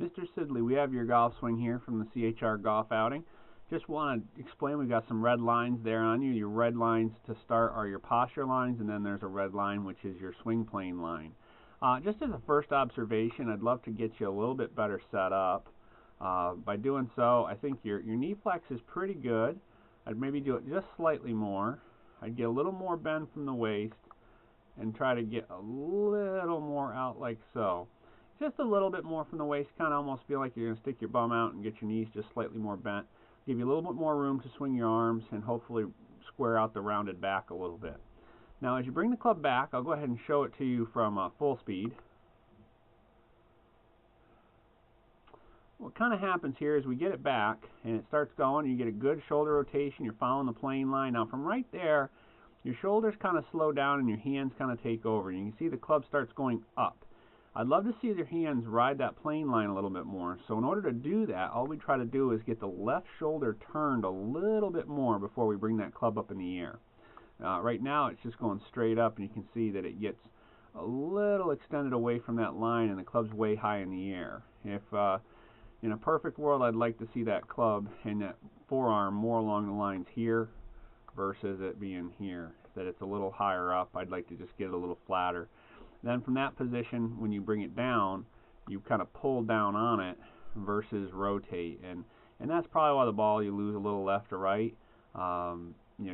Mr. Sidley, we have your golf swing here from the CHR golf outing. Just want to explain, we've got some red lines there on you. Your red lines to start are your posture lines, and then there's a red line which is your swing plane line. Just as a first observation, I'd love to get you a little bit better set up. By doing so, I think your knee flex is pretty good. I'd maybe do it just slightly more. I'd get a little more bend from the waist and try to get a little more out like so. Just a little bit more from the waist, kind of almost feel like you're going to stick your bum out and get your knees just slightly more bent. Give you a little bit more room to swing your arms and hopefully square out the rounded back a little bit. Now as you bring the club back, I'll go ahead and show it to you from full speed. What kind of happens here is we get it back and it starts going, you get a good shoulder rotation, you're following the plane line. Now from right there, your shoulders kind of slow down and your hands kind of take over. You can see the club starts going up. I'd love to see your hands ride that plane line a little bit more. So in order to do that, all we try to do is get the left shoulder turned a little bit more before we bring that club up in the air. Right now it's just going straight up, and you can see that it gets a little extended away from that line and the club's way high in the air. If in a perfect world, I'd like to see that club and that forearm more along the lines here versus it being here, that it's a little higher up. I'd like to just get it a little flatter. Then from that position, when you bring it down, you kind of pull down on it versus rotate, and that's probably why the ball you lose a little left or right.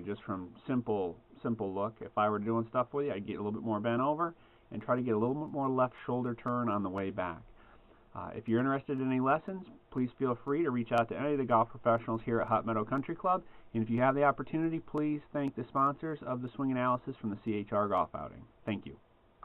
Just from simple look. If I were doing stuff with you, I'd get a little bit more bent over and try to get a little bit more left shoulder turn on the way back. If you're interested in any lessons, please feel free to reach out to any of the golf professionals here at Hot Meadow Country Club. And if you have the opportunity, please thank the sponsors of the swing analysis from the CHR golf outing. Thank you.